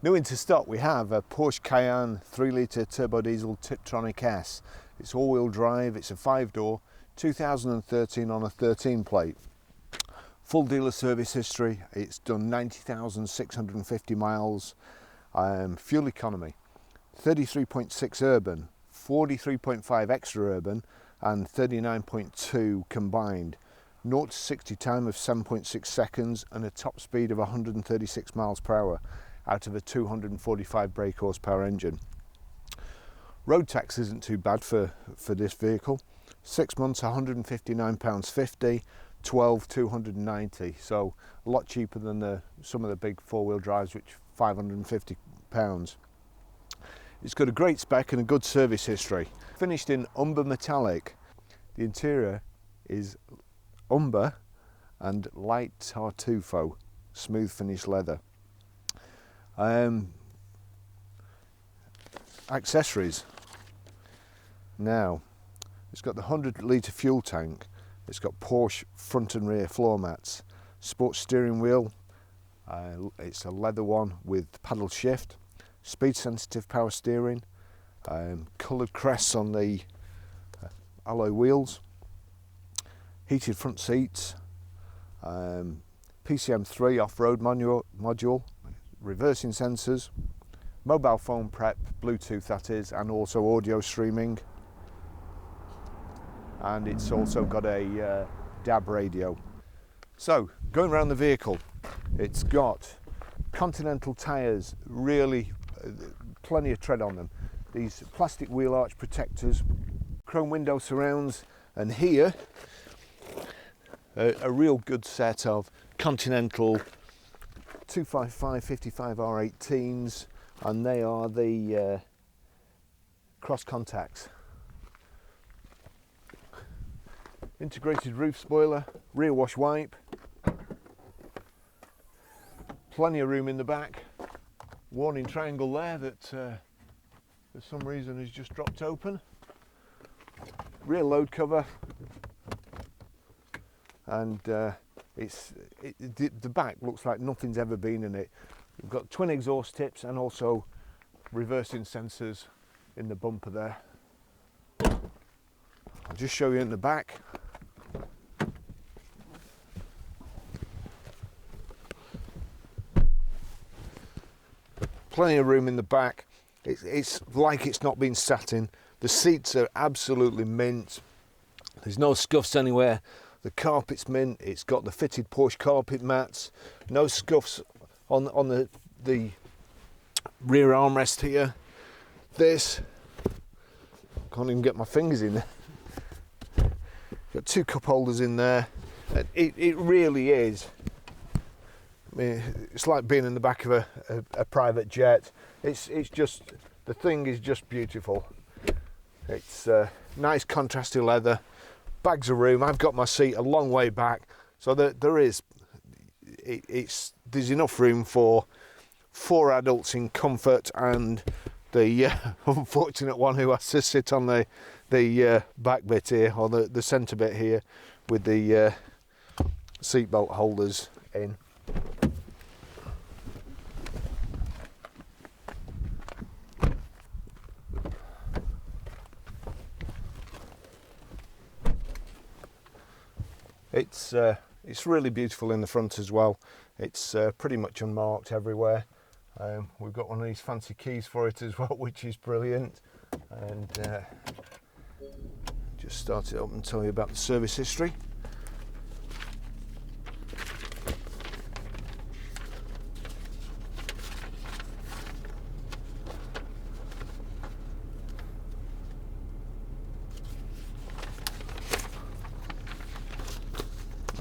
New into stock we have a Porsche Cayenne 3 litre turbo diesel Tiptronic S. It's all-wheel drive, it's a 5-door, 2013 on a 13 plate. Full dealer service history, it's done 90,650 miles. Fuel economy, 33.6 urban, 43.5 extra urban and 39.2 combined. 0 to 60 time of 7.6 seconds and a top speed of 136 miles per hour out of a 245 brake horsepower engine. Road tax isn't too bad for this vehicle. 6 months £159.50, 12 290, so a lot cheaper than some of the big four-wheel drives, which £550. It's got a great spec and a good service history. Finished in umber metallic. The interior is umber and light tartufo, smooth finish leather. Accessories. Now, it's got the 100 litre fuel tank. It's got Porsche front and rear floor mats, sports steering wheel. It's a leather one with paddle shift, speed sensitive power steering, coloured crests on the alloy wheels, heated front seats, PCM3 off-road module, reversing sensors, mobile phone prep, Bluetooth that is, and also audio streaming. And it's also got a DAB radio. So, going around the vehicle, it's got Continental tyres, really plenty of tread on them. These plastic wheel arch protectors, chrome window surrounds, and here a real good set of Continental 255 R18s, and they are the cross contacts. Integrated roof spoiler, rear wash wipe, plenty of room in the back. Warning triangle there that for some reason has just dropped open. Rear load cover, and the back looks like nothing's ever been in it. We've got twin exhaust tips and also reversing sensors in the bumper there. I'll just show you in the back. Plenty of room in the back. It's like it's not been sat in. The seats are absolutely mint. There's no scuffs anywhere. The carpet's mint. It's got the fitted Porsche carpet mats. No scuffs on the rear armrest here. This, can't even get my fingers in there. Got two cup holders in there. It really is. I mean, it's like being in the back of a private jet. It's just, the thing is just beautiful. It's nice contrasty leather, bags of room. I've got my seat a long way back, so there's enough room for 4 adults in comfort, and the unfortunate one who has to sit on the back bit here, or the centre bit here, with the seatbelt holders in. It's really beautiful in the front as well. It's pretty much unmarked everywhere. We've got one of these fancy keys for it as well, which is brilliant. And just start it up and tell you about the service history.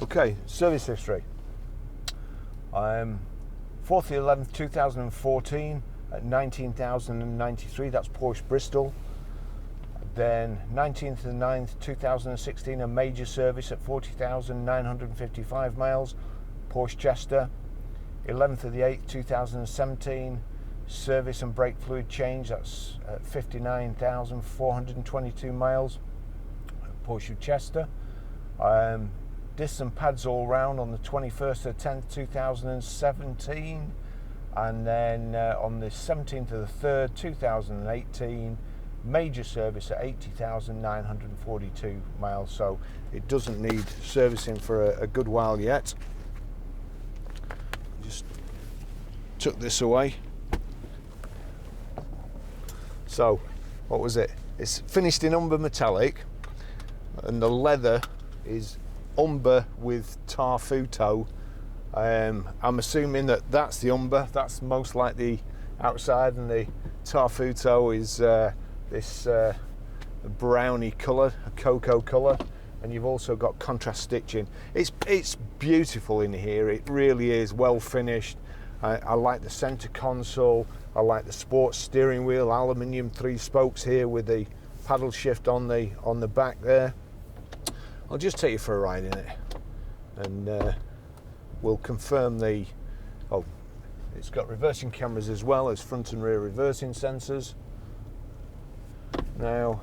Okay, service history. 4th to 11th 2014 at 19,093, that's Porsche Bristol. Then 19th to 9th 2016, a major service at 40,955 miles, Porsche Chester. 11th to the 8th 2017, service and brake fluid change, that's at 59,422 miles, Porsche Chester. Discs and pads all round on the 21st of 10th 2017, and then on the 17th of the 3rd 2018, major service at 80,942 miles, so it doesn't need servicing for a good while yet. Just took this away. So what was it? It's finished in umber metallic, and the leather is umber with tarfuto. I'm assuming that that's the umber, that's most like the outside, and the tarfuto is this browny colour, a cocoa colour, and you've also got contrast stitching. It's beautiful in here, it really is well finished. I like the centre console, I like the sports steering wheel, aluminium 3 spokes here with the paddle shift on the back there. I'll just take you for a ride in it, and we'll confirm the, it's got reversing cameras as well as front and rear reversing sensors. Now,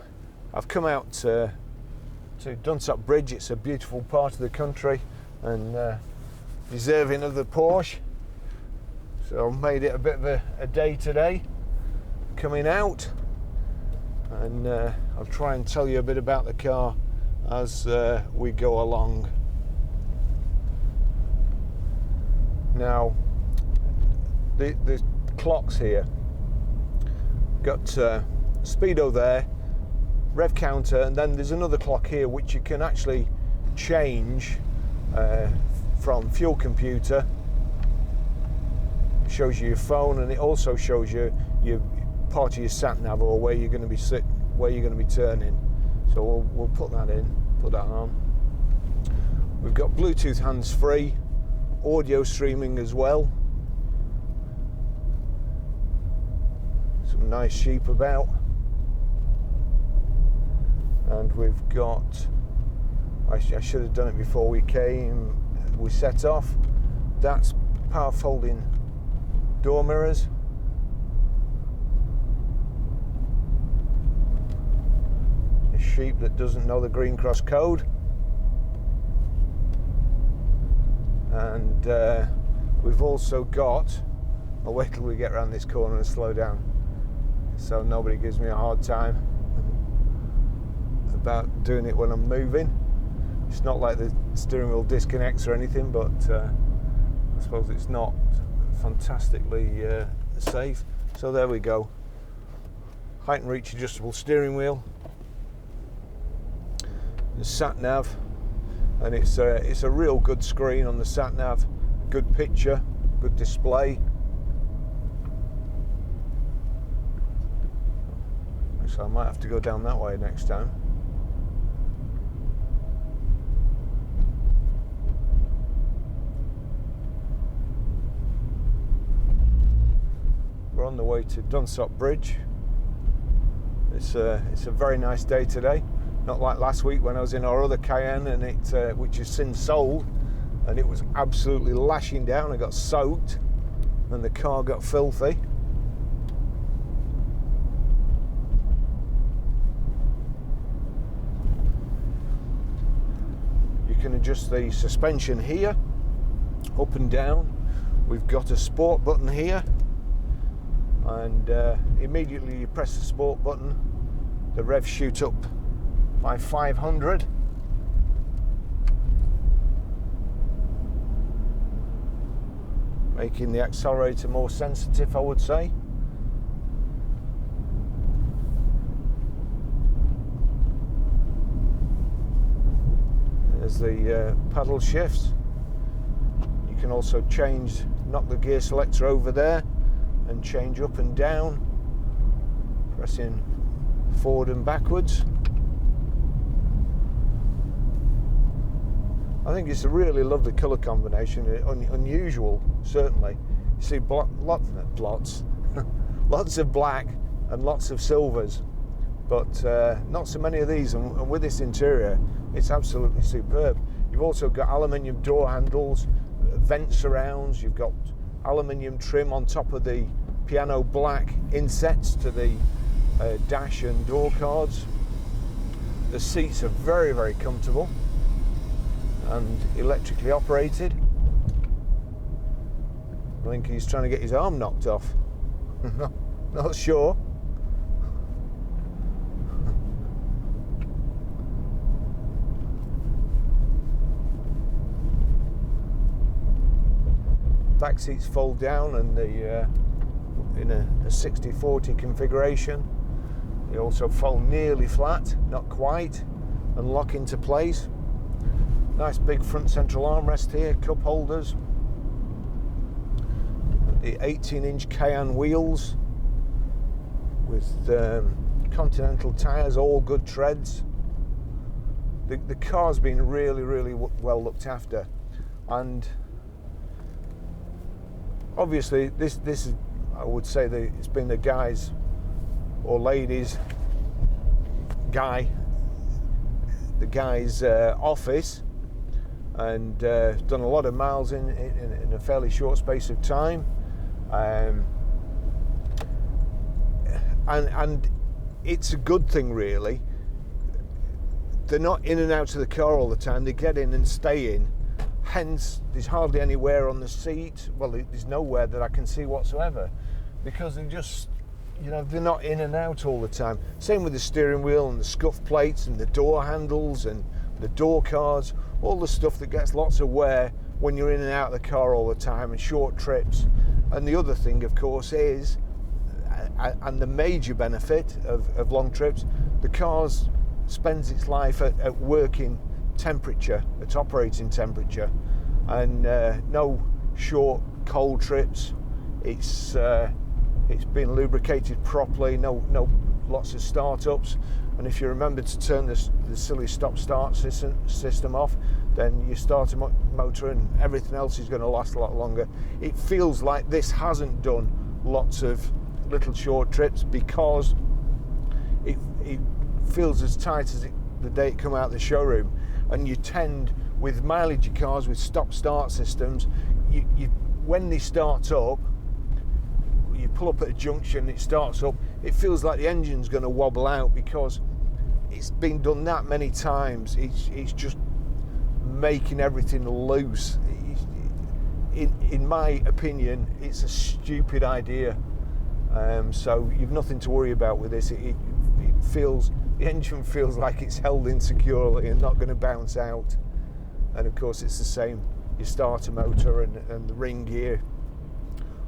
I've come out to Dunsop Bridge. It's a beautiful part of the country and deserving of the Porsche. So I've made it a bit of a day today, coming out, and I'll try and tell you a bit about the car as we go along. Now, the clocks here, got speedo there, rev counter, and then there's another clock here which you can actually change from fuel computer. It shows you your phone, and it also shows you your part of your sat nav, or where you're going to be where you're going to be turning. So we'll put that in, put that on. We've got Bluetooth hands-free, audio streaming as well. Some nice sheep about. And we've got, I should have done it before we set off. That's power folding door mirrors. A sheep that doesn't know the green cross code. And we've also got, I'll wait till we get around this corner and slow down so nobody gives me a hard time about doing it when I'm moving. It's not like the steering wheel disconnects or anything, but I suppose it's not fantastically safe. So there we go. Height and reach adjustable steering wheel. The sat nav, and it's a real good screen on the sat nav. Good picture, good display. So I might have to go down that way next time. We're on the way to Dunsop Bridge. It's a very nice day today. Not like last week when I was in our other Cayenne, and which has since sold, and it was absolutely lashing down. I got soaked and the car got filthy. You can adjust the suspension here, up and down. We've got a sport button here, and immediately you press the sport button, the revs shoot up by 500. Making the accelerator more sensitive, I would say. There's the paddle shifts. You can also knock the gear selector over there and change up and down, pressing forward and backwards. I think it's a really lovely colour combination, unusual certainly. You see lots of black and lots of silvers, but not so many of these, and with this interior it's absolutely superb. You've also got aluminium door handles, vent surrounds, you've got aluminium trim on top of the piano black insets to the dash and door cards. The seats are very, very comfortable and electrically operated. I think he's trying to get his arm knocked off. Not sure. Back seats fold down, and the in a 60/40 configuration. They also fold nearly flat, not quite, and lock into place. Nice big front central armrest here, cup holders. The 18-inch Cayenne wheels with Continental tyres, all good treads. The car's been really well looked after, and obviously this is, I would say that it's been the guys or ladies the guy's office, and done a lot of miles in a fairly short space of time, and it's a good thing really. They're not in and out of the car all the time, they get in and stay in, hence there's hardly any wear on the seat. Well, there's no wear that I can see whatsoever, because they're just, you know, they're not in and out all the time. Same with the steering wheel and the scuff plates and the door handles and the door cards, all the stuff that gets lots of wear when you're in and out of the car all the time and short trips. And the other thing, of course, is, and the major benefit of long trips, the car spends its life at working temperature, at operating temperature, and no short cold trips. It's been lubricated properly, no lots of startups, and if you remember to turn the silly stop-start system off, then you start a motor and everything else is going to last a lot longer. It feels like this hasn't done lots of little short trips, because it feels as tight as the day it come out of the showroom. And you tend, with mileage cars with stop-start systems, you when they start up, you pull up at a junction, it starts up, it feels like the engine's going to wobble out, because it's been done that many times. It's just making everything loose. In my opinion, it's a stupid idea. So you've nothing to worry about with this. It feels, the engine feels like it's held in securely and not going to bounce out. And of course it's the same, your starter motor and the ring gear.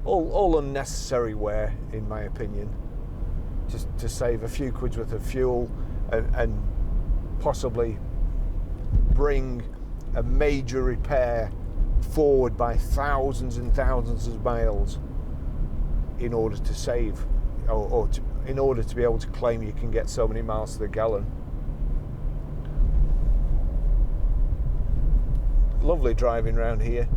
All unnecessary wear, in my opinion, just to save a few quid's worth of fuel and possibly bring a major repair forward by thousands and thousands of miles in order to save, in order to be able to claim you can get so many miles to the gallon. Lovely driving around here.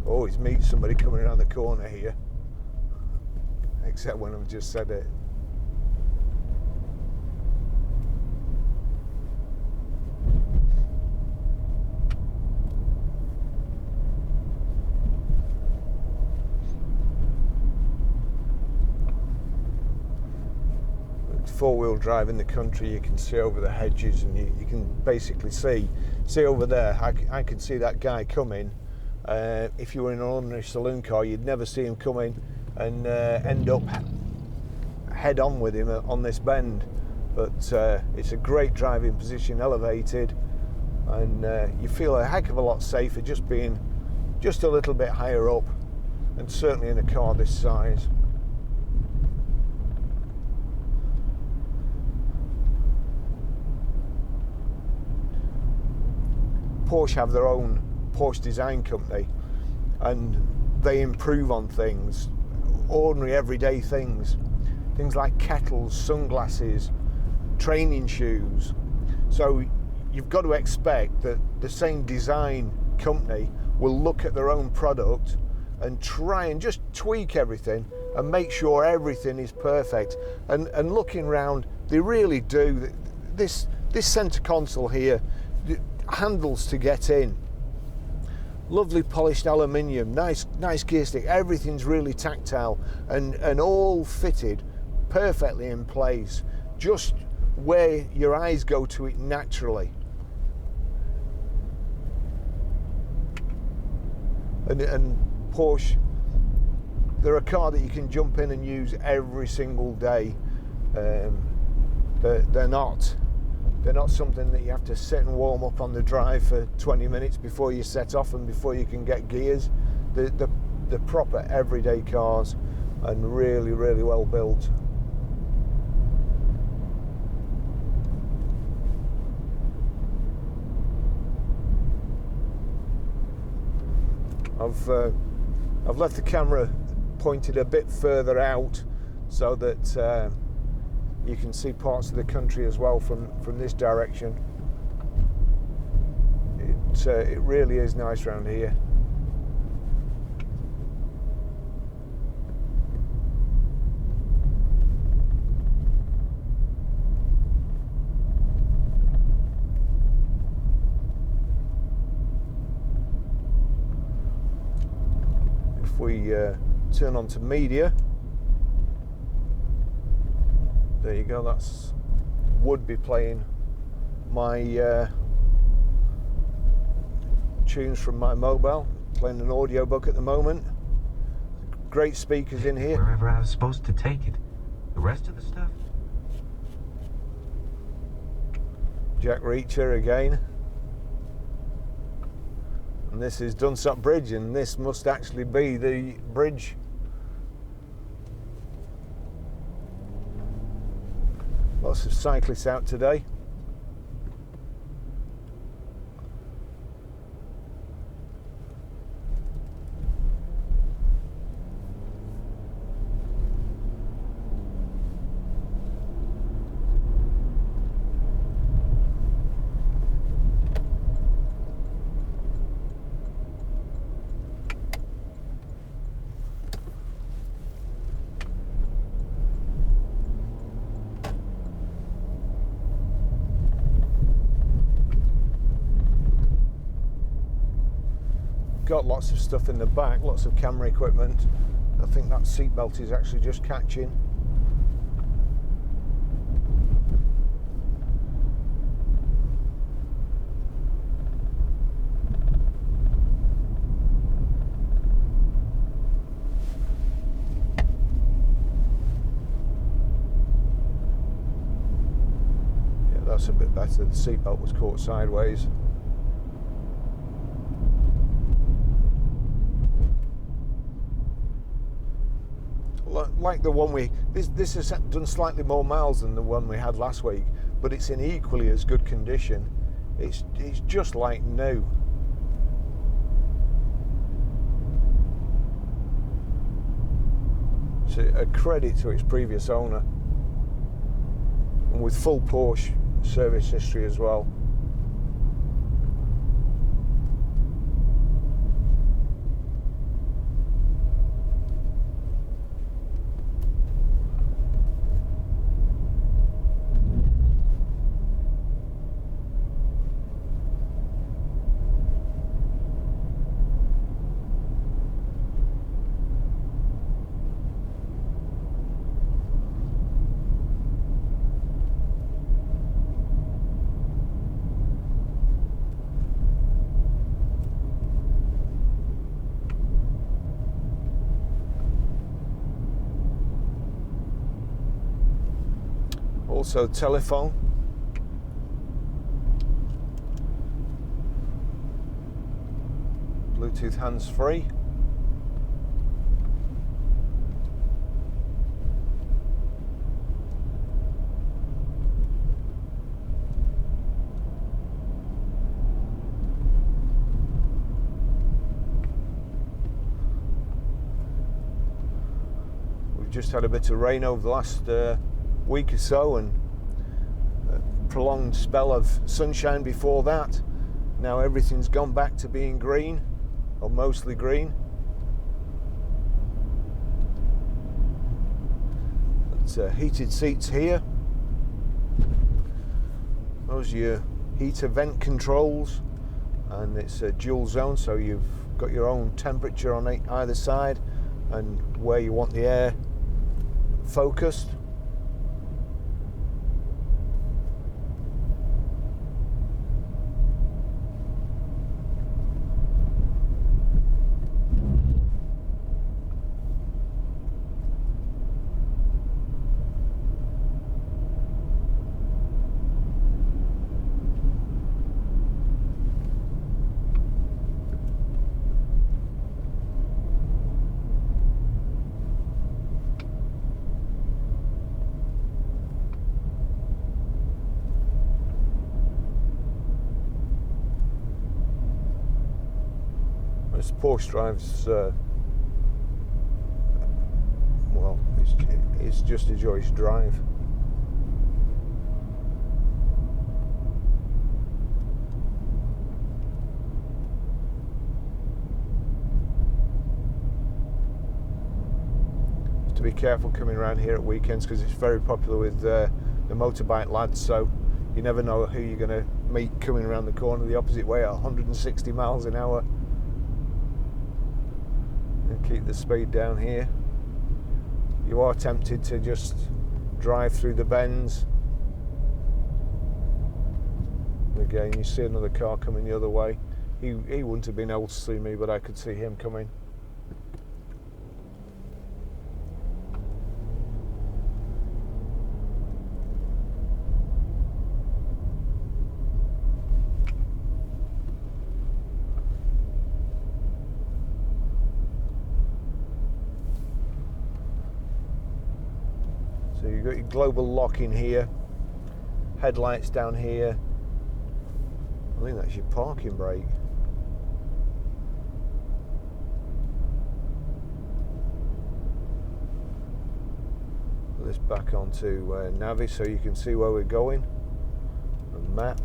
Always meet somebody coming around the corner here, except when I've just said it. Four-wheel drive in the country, you can see over the hedges, and you can basically see over there. I could see that guy coming. If you were in an ordinary saloon car, you'd never see him coming and end up head on with him on this bend. But it's a great driving position, elevated, and you feel a heck of a lot safer just being just a little bit higher up, and certainly in a car this size. Porsche have their own Porsche design company, and they improve on things, ordinary everyday things like kettles, sunglasses, training shoes. So you've got to expect that the same design company will look at their own product and try and just tweak everything and make sure everything is perfect. And looking round, they really do. This center console here, handles to get in, lovely polished aluminium, nice gear stick, everything's really tactile and all fitted perfectly in place. Just where your eyes go to it naturally. And Porsche, they're a car that you can jump in and use every single day. They're not something that you have to sit and warm up on the drive for 20 minutes before you set off and before you can get gears. They're proper everyday cars and really, really well built. I've left the camera pointed a bit further out so that you can see parts of the country as well from this direction. It really is nice around here. If we turn on to media, there you go, that's would be playing my tunes from my mobile, playing an audiobook at the moment. Great speakers in here. Wherever I was supposed to take it. The rest of the stuff? Jack Reacher again. And this is Dunsop Bridge, and this must actually be the bridge. Lots of cyclists out today. Got lots of stuff in the back, lots of camera equipment. I think that seatbelt is actually just catching. Yeah, that's a bit better. The seatbelt was caught sideways. Like the one this has done slightly more miles than the one we had last week, but it's in equally as good condition. It's just like new. It's a credit to its previous owner, and with full Porsche service history as well. Also telephone. Bluetooth hands-free. We've just had a bit of rain over the last week or so, and a prolonged spell of sunshine before that. Now everything's gone back to being green, or mostly green. It's heated seats here. Those are your heater vent controls, and it's a dual zone, so you've got your own temperature on either side and where you want the air focused. honest, Porsche drives, well, it's just a joy to drive. To be careful coming around here at weekends because it's very popular with the motorbike lads, so you never know who you're going to meet coming around the corner the opposite way at 160 miles an hour. And keep the speed down here. You are tempted to just drive through the bends. Again, you see another car coming the other way. He wouldn't have been able to see me, but I could see him coming. So you've got your global lock in here, headlights down here. I think that's your parking brake. Put this back onto Navi so you can see where we're going. A map.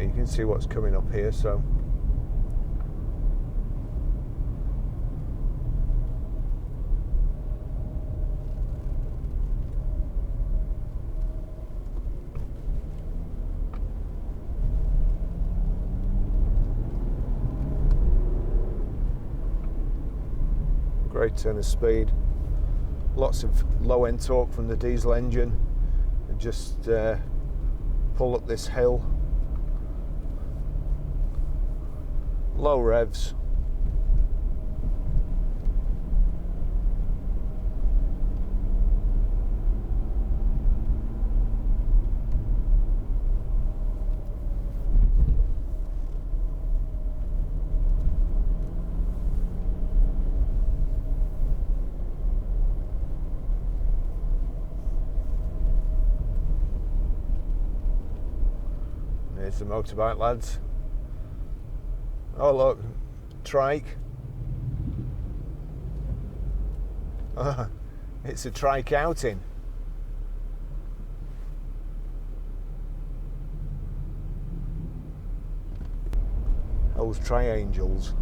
You can see what's coming up here, so great turn of speed, lots of low end torque from the diesel engine, and just pull up this hill. Low revs. There's the motorbike lads. Oh look, trike. It's a trike outing. Those triangles.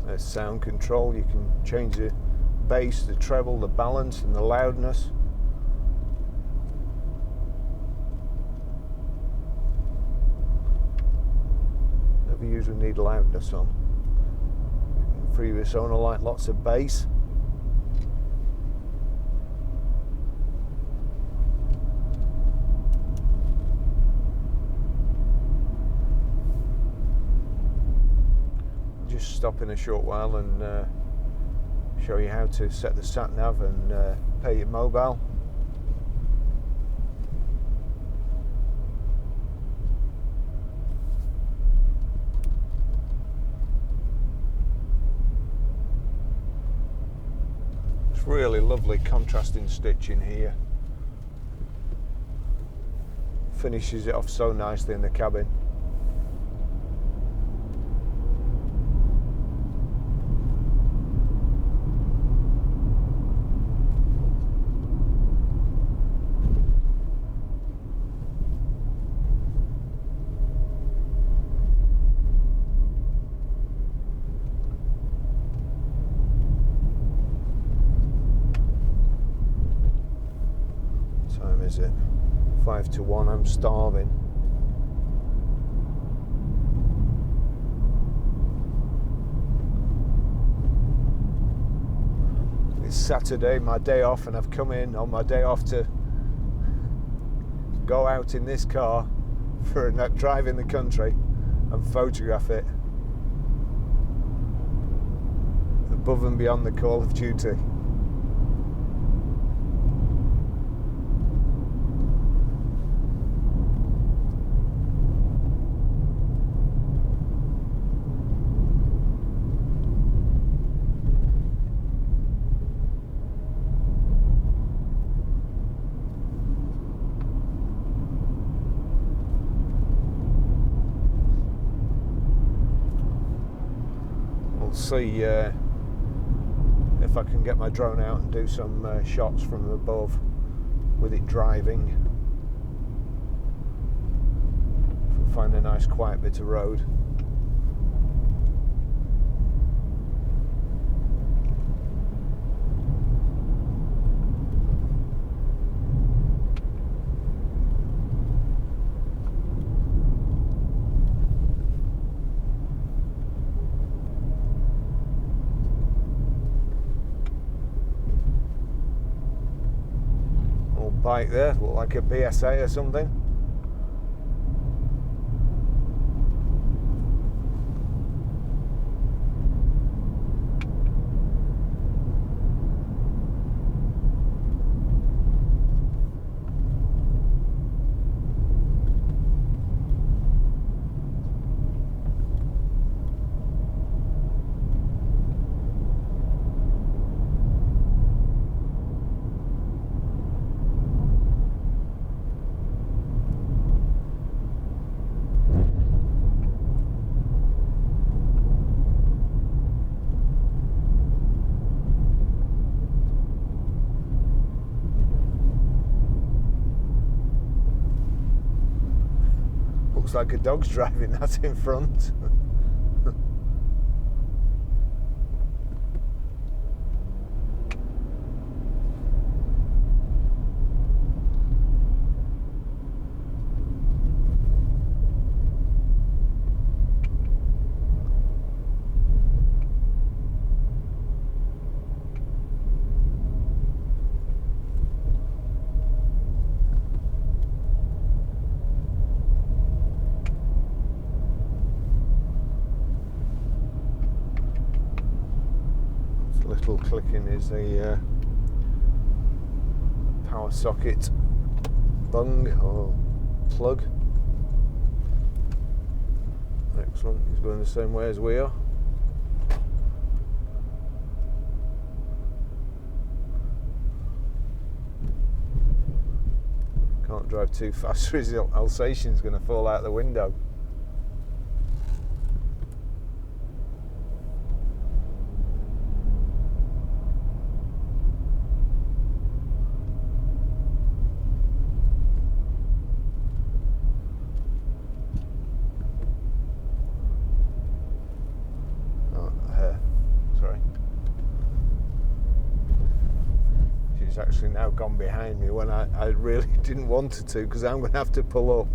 There's sound control. You can change the bass, the treble, the balance and the loudness. Never usually need loudness on. Previous owner liked lots of bass. stop in a short while and show you how to set the sat nav and pay your mobile. It's really lovely contrasting stitching here. Finishes it off so nicely in the cabin. Time is it? 5 to 1, I'm starving. It's Saturday, my day off, and I've come in on my day off to go out in this car for a drive in the country and photograph it above and beyond the call of duty. See if I can get my drone out and do some shots from above with it driving. Find a nice quiet bit of road. Bike there, look like a BSA or something. Looks like a dog's driving that in front. Little clicking is the power socket bung or plug. Excellent, he's going the same way as we are. Can't drive too fast or his Alsatian's going to fall out the window. Actually now gone behind me when I really didn't want it to, because I'm going to have to pull up.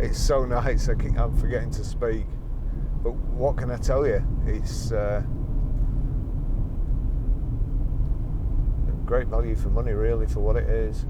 It's so nice. I'm forgetting to speak. But what can I tell you? It's great value for money, really, for what it is.